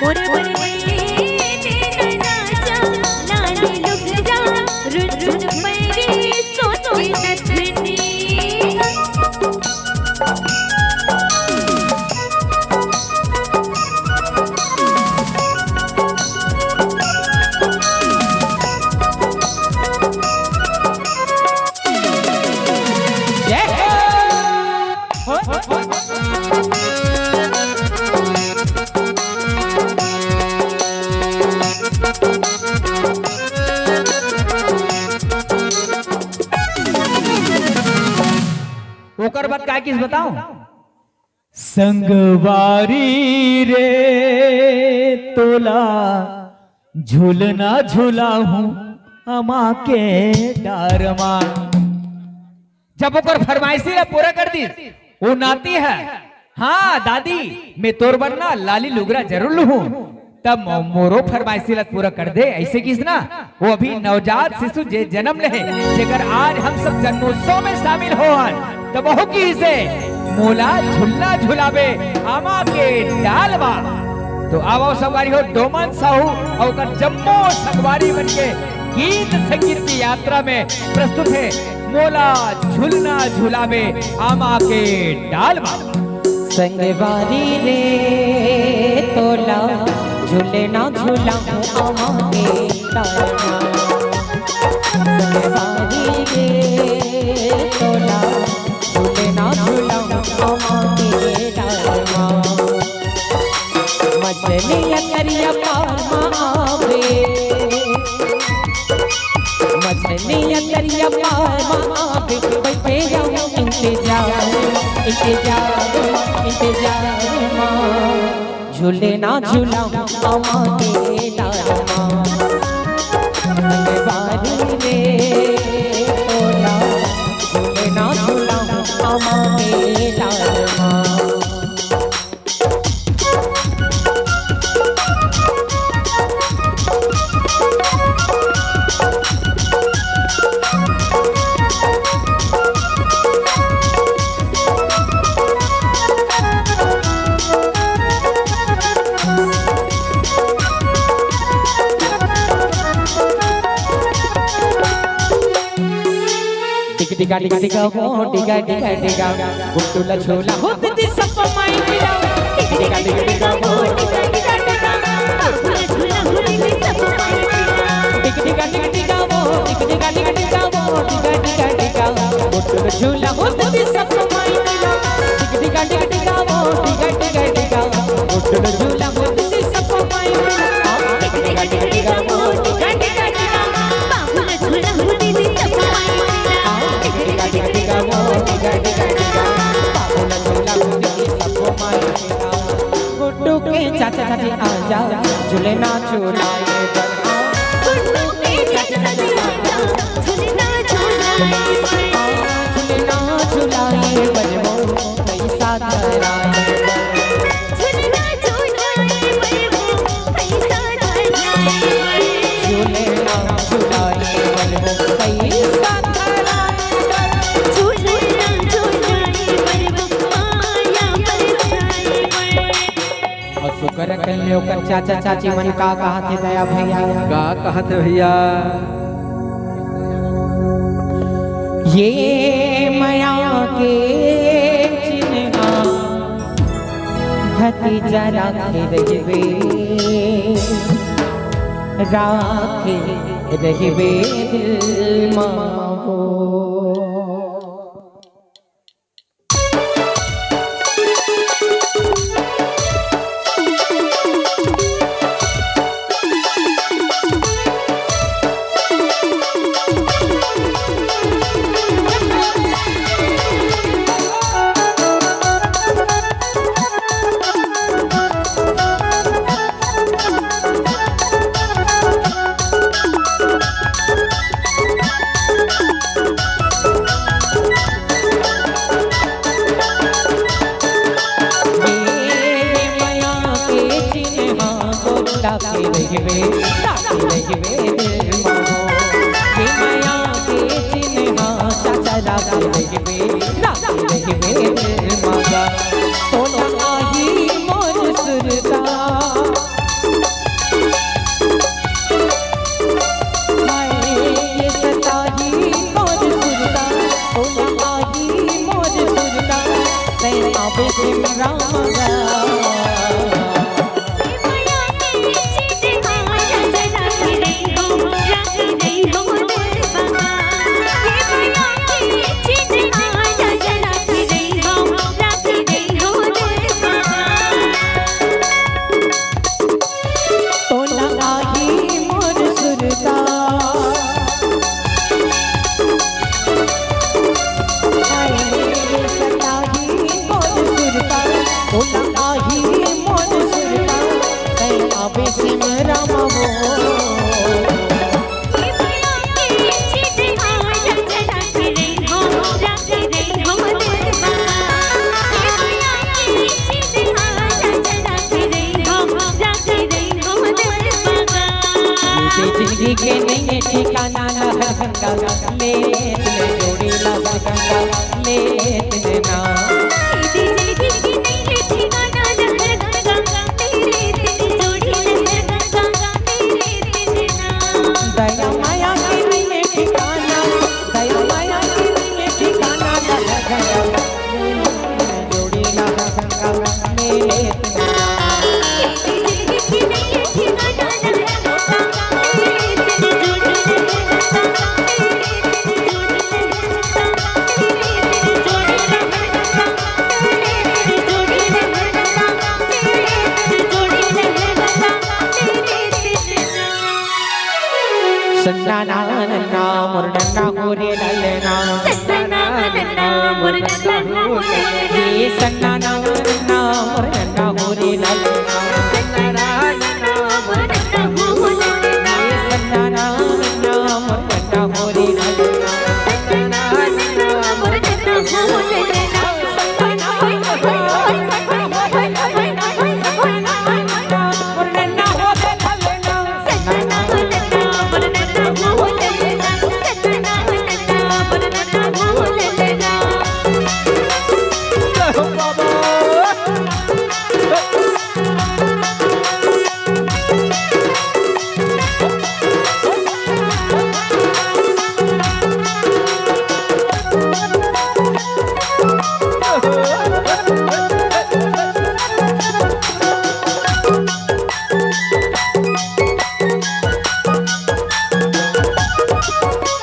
ओरे ओरे तेरा राजा लाली लुगरा रुन पैरी सोची नथनी ओकर बात का किस बताऊं? संगवारी रे तोला झूलना झूला हूं अमा के डारमा। जब ओकर फरमाइशी ला पूरा कर दी, वो नाती है, हाँ दादी मैं तोर बनना लाली लुगरा जरूर लूं, तब मोरो फरमाइशी ला पूरा कर दे। ऐसे किस ना वो अभी नवजात शिशु जे जन्म ले, जेकर आज हम सब जन्मोत्सव में शामिल हो तब बहु की से मोला झुल्ला झुलावे आमा के डालवा। तो आओ सवारी हो डोमन साहू और जम्मो सवारी बनके गीत संगीत की यात्रा में प्रस्तुत है मोला झुलना झुलावे आमा के डालवा। संगवारी रे तोला झूलना झूला आमा के डालवा। संगवारी रे तोला झूलना झूला आमा के डालवा। मछलिया करिया पामा आवे, मछलिया करिया पामा आवे, बैठे जाओ इंतजार इंतजार इंतजार माँ। झूलना झूला आमा के डालवा। संगवारी रे तोला झूलना झूला आमा के डालवा। टिका टिका टिका वो टिका टिका टिका गुट्टुला झूला होत दी सब माई मिला। टिका टिका टिका वो टिका टिका टिका गुट्टुला झूला होत दी सब माई मिला। टिका टिका टिका वो टिका टिका टिका वो टिका टिका टिका गुट्टुला झूला होत दी सब माई मिला। टिका टिका टिका वो टिका टिका टिका गुट्टुला झूला होत दी सब माई मिला। टिका टिका टिका वो टिका टिका टिका बाबूला झूला होत दी सब माई मिला। टिका टिका टिका वो टिका टिका टिका बाबूला झूला होत दी सब माई मिला। गुड्डू के चाचा चाची आजा झूलना झूलाए बरहा। गुड्डू के चाचा चाची आजा झूलना झूलाए बरहा। झूलना झूलाए बरहो पैसा धराए झूलना झूलाए बरहो पैसा धराए। झूलना झूलाए बरहो पैसा शुक्र कल्यो कर चाचा चाची मन का कहते दया भैया। का कहते भैया? ये माया के चिन्हा भतीजा राखे रहिबे राखे रहिबे दिल मावो। अभी सिमरम वो ये भैया की चीज हाँ रख रही हो दरबार। ये भैया की चीज हाँ रख रही हो दरबार। जिंदगी के नहीं ठिकाना गंगा ले जोड़ी लगा गंगा ले ना जिंदगी की नहीं ठिकाना लहर गंगा तेरे तेरे जोड़ी लहर गंगा तेरे तेरे नाम। दया माया के नहीं ठिकाना दया माया के नहीं ठिकाना लगा गंगा जोड़ी लगा गंगा ले जिंदगी की नहीं ठिकाना लहर गंगा तेरे तेरे जोड़ी लहर गंगा सन्ना ना नन्ना मुरडन्ना होरे ललना सन्ना नन्ना मुरडन्ना होरे ये सन्ना ना नन्ना मुरडन्ना होरे ललना सन्ना नन्ना मुरडन्ना होरे ये सन्ना ना नन्ना मुरडन्ना होरे ललना सन्ना नन्ना मुरडन्ना होरे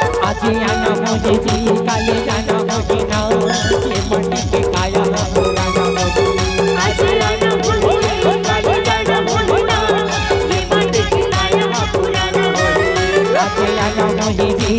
मुझे जी काले जाना मुझे ना ये मन के काया पुराना मुझे आज आना मुझे काले जाना मुझे ना ये मन के काया पुराना आज आना मुझे जी